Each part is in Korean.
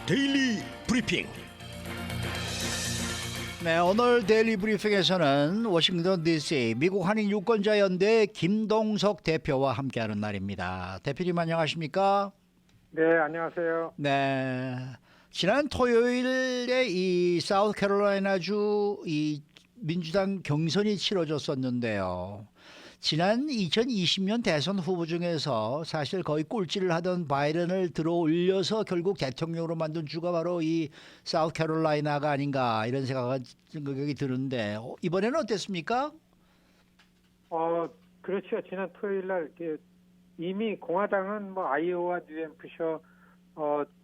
데일리 브리핑. 네, 오늘 데일리 브리핑에서는 워싱턴 DC 미국 한인 유권자 연대 김동석 대표와 함께하는 날입니다. 대표님 안녕하십니까? 네, 안녕하세요. 네, 지난 토요일에 이 사우스캐롤라이나주 이 민주당 경선이 치러졌었는데요. 지난 2020년 대선 후보 중에서 사실 거의 꼴찌를 하던 바이든을 들어 올려서 결국 대통령으로 만든 주가 바로 이 사우스캐롤라이나가 아닌가 이런 생각이 드는데 이번에는 어땠습니까? 그렇죠. 지난 토요일 날 이미 공화당은 뭐 아이오와 뉴햄프셔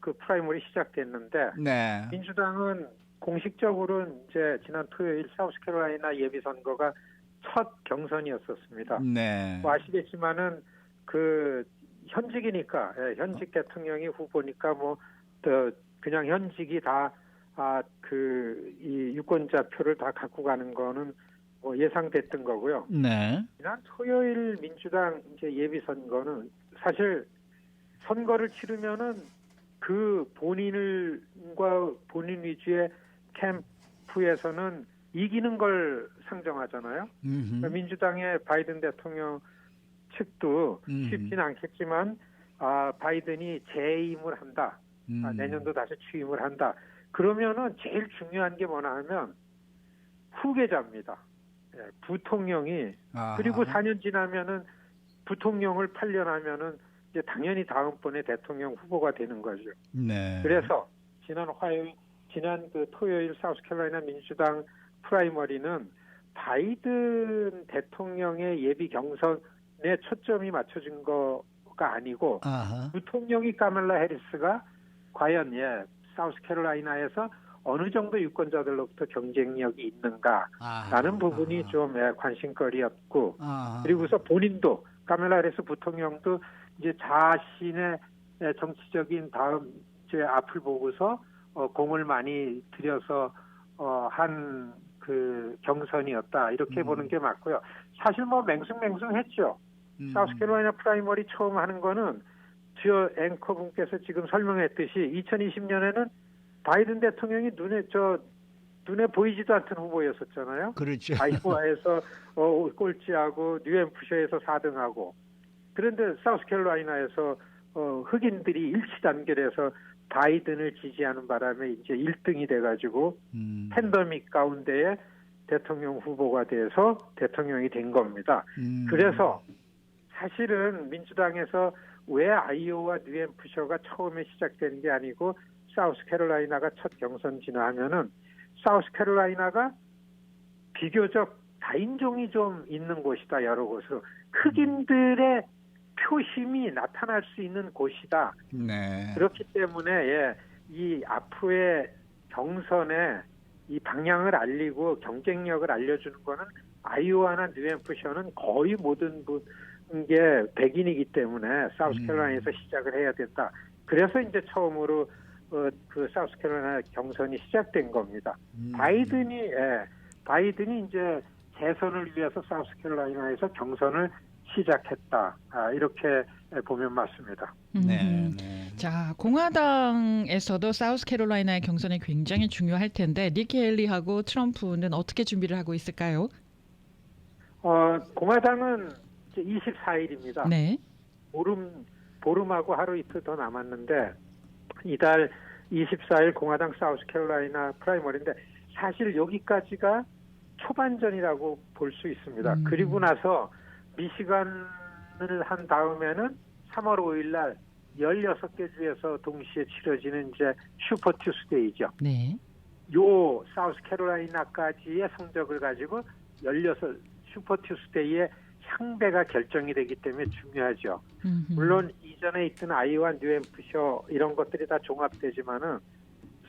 그 프라이머리 시작됐는데 네. 민주당은 공식적으로는 이제 지난 토요일 사우스캐롤라이나 예비 선거가 첫 경선이었었습니다. 네. 뭐 아시겠지만은 그 현직이니까 현직 대통령이 후보니까 뭐 그냥 현직이 다 이 유권자 표를 다 갖고 가는 거는 뭐 예상됐던 거고요. 네. 지난 토요일 민주당 이제 예비 선거는 사실 선거를 치르면은 그 본인 위주의 캠프에서는 이기는 걸 상정하잖아요. 그러니까 민주당의 바이든 대통령 측도 쉽지는 않겠지만 바이든이 재임을 한다. 내년도 다시 취임을 한다. 그러면은 제일 중요한 게 뭐냐 하면 후계자입니다. 부통령이 그리고 4년 지나면은 부통령을 8년 하면은 이제 당연히 다음번에 대통령 후보가 되는 거죠. 네. 그래서 지난 그 토요일 사우스캐롤라이나 민주당 프라이머리는 바이든 대통령의 예비 경선에 초점이 맞춰진 거가 아니고 부통령이 카멀라 해리스가 과연 사우스캐롤라이나에서 어느 정도 유권자들로부터 경쟁력이 있는가라는 부분이 좀 관심거리였고 그리고서 본인도 카멀라 해리스 부통령도 이제 자신의 정치적인 다음 앞을 보고서 공을 많이 들여서 한 그 경선이었다 이렇게 보는 게 맞고요. 사실 뭐 맹숭맹숭했죠. 사우스캐롤라이나 프라이머리 처음 하는 거는 주요 앵커분께서 지금 설명했듯이 2020년에는 바이든 대통령이 눈에 보이지도 않던 후보였었잖아요. 그렇죠. 아이오와에서 꼴찌하고 뉴햄프셔에서 4등하고 그런데 사우스캐롤라이나에서 흑인들이 일치 단결해서 바이든을 지지하는 바람에 이제 1등이 돼가지고 팬데믹 가운데에 대통령 후보가 돼서 대통령이 된 겁니다. 그래서 사실은 민주당에서 왜 아이오와 뉴햄프셔가 처음에 시작된 게 아니고 사우스캐롤라이나가 첫 경선 진화하면은 사우스캐롤라이나가 비교적 다인종이 좀 있는 곳이다 여러 곳으로 흑인들의 표심이 나타날 수 있는 곳이다. 네. 그렇기 때문에 이 앞으로의 경선에 이 방향을 알리고 경쟁력을 알려주는 거는 아이오와나 뉴햄프셔는 거의 모든 게 백인이기 때문에 사우스캐롤라이나에서 시작을 해야 된다. 그래서 이제 처음으로 그 사우스캐롤라이나 경선이 시작된 겁니다. 바이든이 이제 재선을 위해서 사우스캐롤라이나에서 경선을 시작했다. 이렇게 보면 맞습니다. 네. 자, 공화당에서도 사우스캐롤라이나의 경선이 굉장히 중요할 텐데 니키 헤일리하고 트럼프는 어떻게 준비를 하고 있을까요? 공화당은 이제 24일입니다. 네. 보름하고 하루 이틀 더 남았는데 이달 24일 공화당 사우스캐롤라이나 프라이머리인데 사실 여기까지가 초반전이라고 볼 수 있습니다. 그리고 나서 미시간을 한 다음에는 3월 5일 날 16개 주에서 동시에 치러지는 이제 슈퍼 투스데이죠. 네. 요 사우스캐롤라이나까지의 성적을 가지고 16 슈퍼 투스데이의 향배가 결정이 되기 때문에 중요하죠. 물론 이전에 있던 아이오와 뉴햄프셔 이런 것들이 다 종합되지만은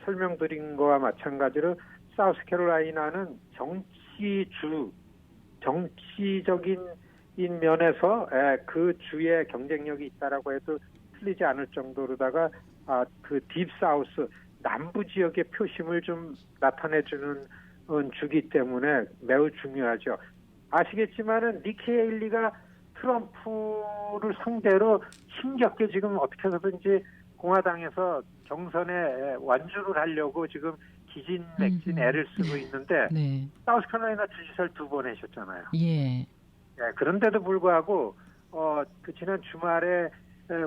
설명드린 거와 마찬가지로 사우스캐롤라이나는 정치적인 면에서 그 주에 경쟁력이 있다라고 해도 틀리지 않을 정도로다가 그 딥사우스 남부 지역의 표심을 좀 나타내주는 주기 때문에 매우 중요하죠. 아시겠지만은 니키 헤일리가 트럼프를 상대로 힘겹게 지금 어떻게 해서든지 공화당에서 경선에 완주를 하려고 지금 기진맥진 애를 쓰고 있는데 네. 사우스캐롤라이나 주지사를 2번 하셨잖아요. 예. 예, 그런데도 불구하고 그 지난 주말에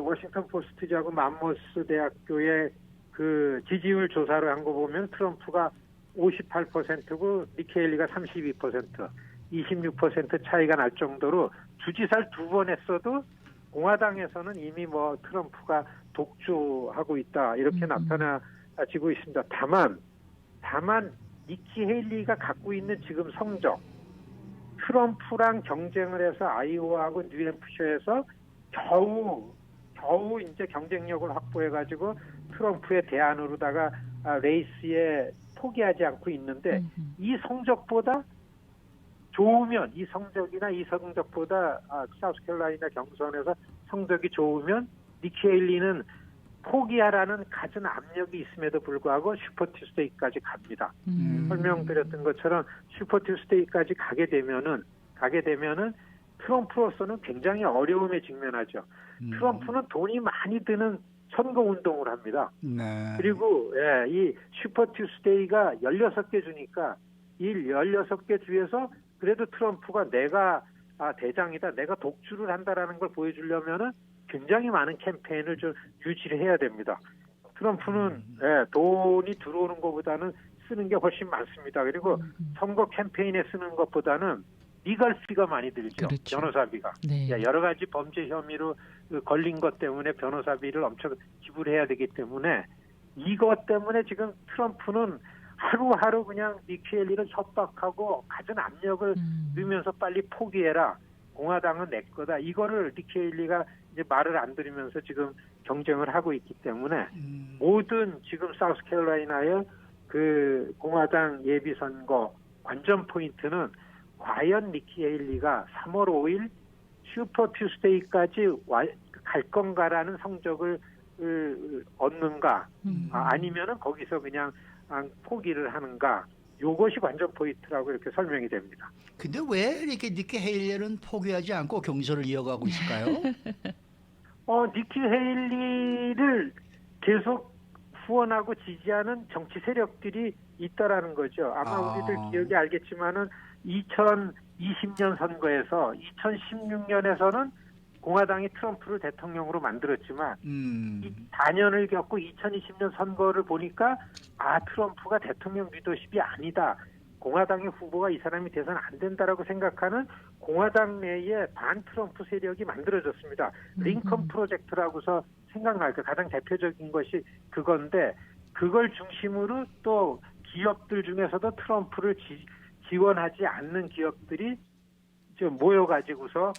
워싱턴 포스트지하고 맘모스 대학교의 그 지지율 조사를 한 거 보면 트럼프가 58%고 니키 헤일리가 32%, 26% 차이가 날 정도로 주지사를 2번 했어도 공화당에서는 이미 뭐 트럼프가 독주하고 있다 이렇게 나타나지고 있습니다. 다만 니키 헤일리가 갖고 있는 지금 성적, 트럼프랑 경쟁을 해서 아이오와하고 뉴햄프셔에서 겨우 이제 경쟁력을 확보해가지고 트럼프의 대안으로다가 레이스에 포기하지 않고 있는데 이 성적보다 좋으면 이 성적이나 이 성적보다 사우스캐롤라이나 경선에서 성적이 좋으면 니키 헤일리는 포기하라는 갖은 압력이 있음에도 불구하고 슈퍼투스데이까지 갑니다. 설명드렸던 것처럼 슈퍼투스데이까지 가게 되면은 트럼프로서는 굉장히 어려움에 직면하죠. 트럼프는 돈이 많이 드는 선거 운동을 합니다. 네. 그리고 이 슈퍼투스데이가 16개 주니까 이 16개 주에서 그래도 트럼프가 내가 대장이다, 내가 독주를 한다라는 걸 보여주려면은 굉장히 많은 캠페인을 좀 유지를 해야 됩니다. 트럼프는 돈이 들어오는 것보다는 쓰는 게 훨씬 많습니다. 그리고 선거 캠페인에 쓰는 것보다는 리걸피가 많이 들죠. 그렇죠. 변호사비가. 네. 여러 가지 범죄 혐의로 걸린 것 때문에 변호사비를 엄청 지불해야 되기 때문에 이것 때문에 지금 트럼프는 하루하루 그냥 니키 헤일리를 협박하고 갖은 압력을 넣으면서 빨리 포기해라. 공화당은 내 거다. 이거를 니키 헤일리가 이제 말을 안 들으면서 지금 경쟁을 하고 있기 때문에 모든 지금 사우스캐롤라이나의 그 공화당 예비선거 관전 포인트는 과연 니키 헤일리가 3월 5일 슈퍼 튜스데이까지 갈 건가라는 성적을 얻는가 아니면은 거기서 그냥 포기를 하는가 요것이 관전 포인트라고 이렇게 설명이 됩니다. 근데 왜 이렇게 니키 헤일리는 포기하지 않고 경선을 이어가고 있을까요? 니키 헤일리를 계속 후원하고 지지하는 정치 세력들이 있다라는 거죠. 아마 우리들 기억이 알겠지만은 2020년 선거에서 2016년에서는 공화당이 트럼프를 대통령으로 만들었지만 이 4년을 겪고 2020년 선거를 보니까 트럼프가 대통령 리더십이 아니다. 공화당의 후보가 이 사람이 돼서는 안 된다라고 생각하는 공화당 내에 반 트럼프 세력이 만들어졌습니다. 링컨 프로젝트라고서 생각날 거 가장 대표적인 것이 그건데 그걸 중심으로 또 기업들 중에서도 트럼프를 지원하지 않는 기업들이 좀 모여가지고서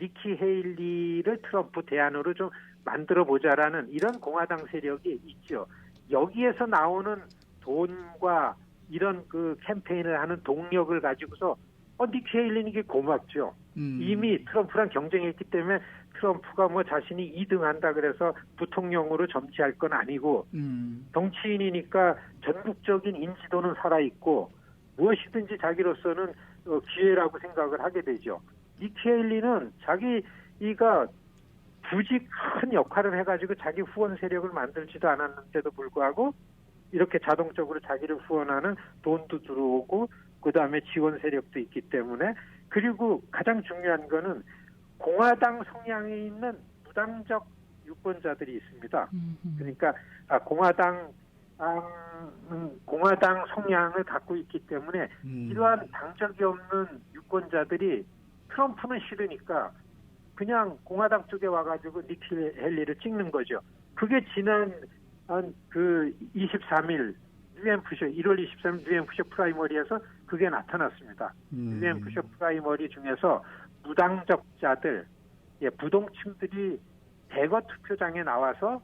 니키 헤일리를 트럼프 대안으로 좀 만들어 보자라는 이런 공화당 세력이 있죠. 여기에서 나오는 돈과 이런 그 캠페인을 하는 동력을 가지고서 니키 헤일리는 이게 고맙죠. 이미 트럼프랑 경쟁했기 때문에 트럼프가 뭐 자신이 2등한다 그래서 부통령으로 점치할 건 아니고 정치인이니까 전국적인 인지도는 살아있고 무엇이든지 자기로서는 기회라고 생각을 하게 되죠. 니키 헤일리는 자기가 굳이 큰 역할을 해가지고 자기 후원 세력을 만들지도 않았는데도 불구하고 이렇게 자동적으로 자기를 후원하는 돈도 들어오고 그다음에 지원 세력도 있기 때문에 그리고 가장 중요한 거는 공화당 성향에 있는 무당적 유권자들이 있습니다. 그러니까 공화당 성향을 갖고 있기 때문에 이러한 당적이 없는 유권자들이 트럼프는 싫으니까 그냥 공화당 쪽에 와가지고 니키 헤일리를 찍는 거죠. 그게 지난 그 23일 뉴햄프셔 1월 23일 뉴햄프셔 프라이머리에서 그게 나타났습니다. 뉴햄프셔 프라이머리 중에서 무당적자들, 부동층들이 대거 투표장에 나와서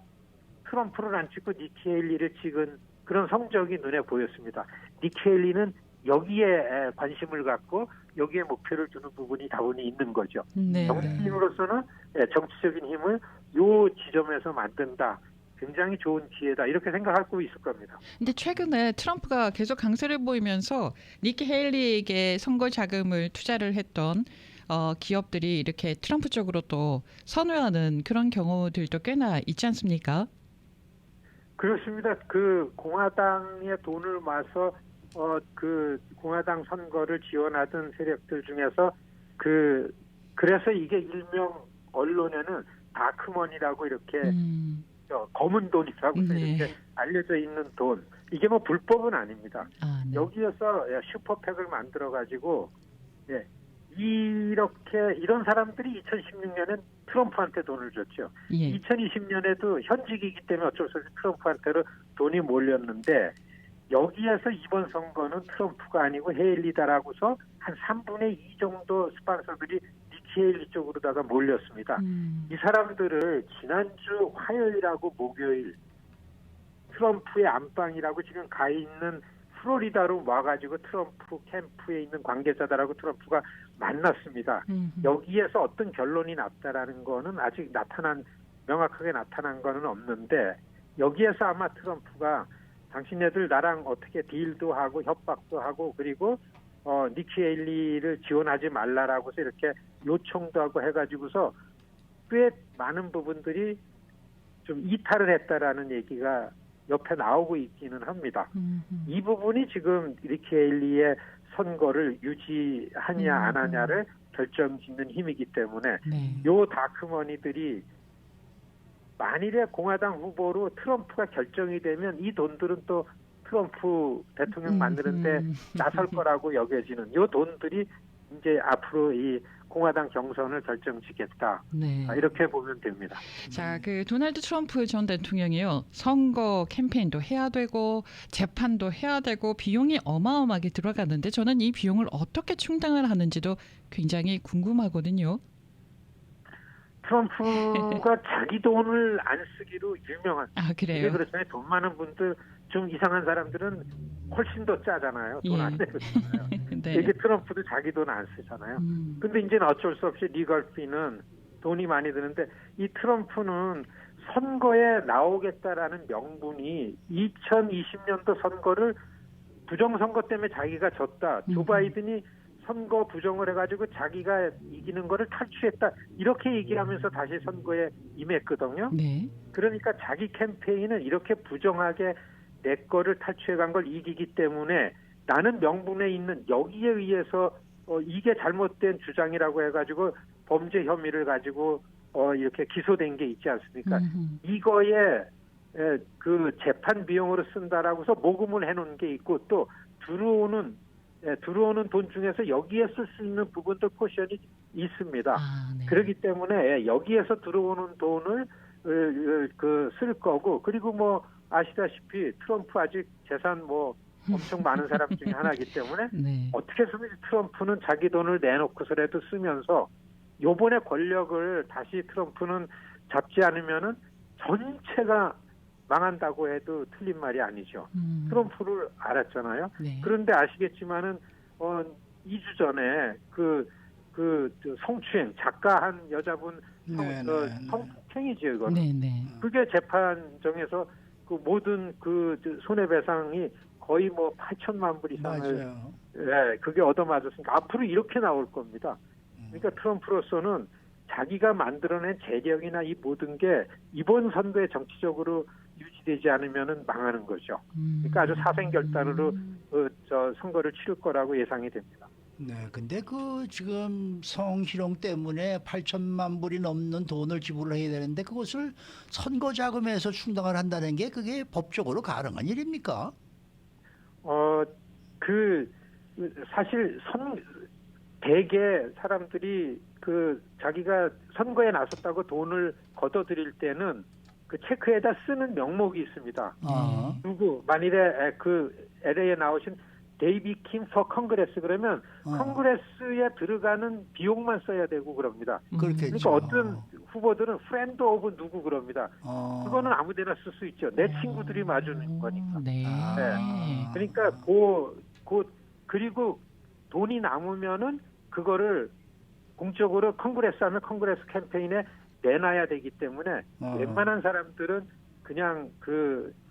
트럼프를 안 찍고 니키 헤일리를 찍은 그런 성적이 눈에 보였습니다. 니키 헤일리는 여기에 관심을 갖고 여기에 목표를 두는 부분이 다분히 있는 거죠. 네, 정치인으로서는 정치적인 힘을 요 지점에서 만든다. 굉장히 좋은 기회다. 이렇게 생각하고 있을 겁니다. 근데 최근에 트럼프가 계속 강세를 보이면서 니키 헤일리에게 선거 자금을 투자를 했던 기업들이 이렇게 트럼프 쪽으로 또 선회하는 그런 경우들도 꽤나 있지 않습니까? 그렇습니다. 그 공화당에 돈을 모아서 그 공화당 선거를 지원하던 세력들 중에서 그래서 이게 일명 언론에는 다크머니라고 이렇게 검은 돈이라고 네. 이렇게 알려져 있는 돈. 이게 뭐 불법은 아닙니다. 아, 네. 여기에서 슈퍼팩을 만들어 가지고 예, 이런 사람들이 2016년엔 트럼프한테 돈을 줬죠. 예. 2020년에도 현직이기 때문에 어쩔 수 없이 트럼프한테로 돈이 몰렸는데 여기에서 이번 선거는 트럼프가 아니고 헤일리다라고서 한 3분의 2 정도 스폰서들이 니키 헤일리 쪽으로다가 몰렸습니다. 이 사람들을 지난주 화요일하고 목요일 트럼프의 안방이라고 지금 가 있는 플로리다로 와가지고 트럼프 캠프에 있는 관계자들하고 트럼프가 만났습니다. 여기에서 어떤 결론이 났다라는 거는 아직 명확하게 나타난 거는 없는데 여기에서 아마 트럼프가 당신네들 나랑 어떻게 딜도 하고 협박도 하고 그리고 니키 헤일리를 지원하지 말라라고서 이렇게 요청도 하고 해가지고서 꽤 많은 부분들이 좀 이탈을 했다라는 얘기가 옆에 나오고 있기는 합니다. 이 부분이 지금 니키 헤일리의 선거를 유지하냐 안 하냐를 결정짓는 힘이기 때문에 네. 요 다크머니들이 만일에 공화당 후보로 트럼프가 결정이 되면 이 돈들은 또 트럼프 대통령 만드는데 나설 거라고 여겨지는 요 돈들이 이제 앞으로 이 공화당 경선을 결정짓겠다. 네. 이렇게 보면 됩니다. 자, 그 도널드 트럼프 전 대통령이요. 선거 캠페인도 해야 되고 재판도 해야 되고 비용이 어마어마하게 들어가는데 저는 이 비용을 어떻게 충당을 하는지도 굉장히 궁금하거든요. 트럼프가 자기 돈을 안 쓰기로 유명한. 아, 이게 그래요? 그렇잖아요. 돈 많은 분들 좀 이상한 사람들은 훨씬 더 짜잖아요. 돈 안 예. 내잖아요. 네. 이게 트럼프도 자기 돈 안 쓰잖아요. 근데 이제는 어쩔 수 없이 리걸피는 돈이 많이 드는데 이 트럼프는 선거에 나오겠다라는 명분이 2020년도 선거를 부정선거 때문에 자기가 졌다. 조 바이든이 선거 부정을 해가지고 자기가 이기는 거를 탈취했다. 이렇게 얘기하면서 다시 선거에 임했거든요. 네. 그러니까 자기 캠페인은 이렇게 부정하게 내 거를 탈취해간 걸 이기기 때문에 나는 명분에 있는 여기에 의해서 이게 잘못된 주장이라고 해가지고 범죄 혐의를 가지고 이렇게 기소된 게 있지 않습니까? 이거에 그 재판 비용으로 쓴다라고서 모금을 해놓은 게 있고 또 들어오는 돈 중에서 여기에 쓸 수 있는 부분도 포션이 있습니다. 아, 네. 그렇기 때문에 여기에서 들어오는 돈을 쓸 거고 그리고 뭐 아시다시피 트럼프 아직 재산 뭐 엄청 많은 사람 중에 하나이기 때문에 네. 어떻게 해서든지 트럼프는 자기 돈을 내놓고서라도 쓰면서 요번에 권력을 다시 트럼프는 잡지 않으면은 전체가 망한다고 해도 틀린 말이 아니죠. 트럼프를 알았잖아요. 네. 그런데 아시겠지만은 2주 전에 그 성추행 작가 한 여자분 성폭행이죠 이거는. 네, 네. 그게 재판정에서 그 모든 그 손해배상이 거의 뭐 8천만 불 이상을 맞아요. 그게 얻어맞았으니까 앞으로 이렇게 나올 겁니다. 그러니까 트럼프로서는 자기가 만들어낸 재력이나 이 모든 게 이번 선거에 정치적으로 유지되지 않으면은 망하는 거죠. 그러니까 아주 사생결단으로 선거를 치를 거라고 예상이 됩니다. 네, 근데 그 지금 성희롱 때문에 8천만 불이 넘는 돈을 지불을 해야 되는데 그것을 선거 자금에서 충당을 한다는 게 그게 법적으로 가능한 일입니까? 사실 대개 사람들이 자기가 선거에 나섰다고 돈을 걷어들일 때는 그 체크에다 쓰는 명목이 있습니다. 만일에 LA에 나오신 데이비 킴 for 컨그레스 그러면 컨그레스에 들어가는 비용만 써야 되고 그럽니다. 그렇겠죠. 그러니까 어떤 후보들은 프렌드 오브 누구 그럽니다. 그거는 아무데나 쓸 수 있죠. 내 친구들이 맞는 거니까. 네. 그러니까 그리고 돈이 남으면은 그거를 공적으로 컨그레스 하면 컨그레스 캠페인에 내놔야 되기 때문에 웬만한 사람들은 그냥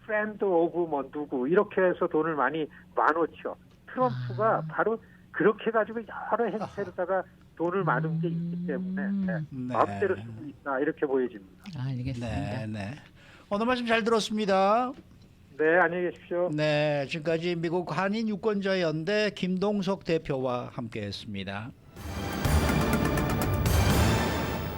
프렌드 오브 뭐 누구 이렇게 해서 돈을 많이 많았죠. 트럼프가 바로 그렇게 가지고 여러 행태로다가 돈을 많은 게 있기 때문에 마음대로 쓰고 있다 이렇게 보여집니다. 알겠습니다. 네. 오늘 말씀 잘 들었습니다. 네, 안녕히 계십시오. 네, 지금까지 미국 한인 유권자 연대 김동석 대표와 함께했습니다.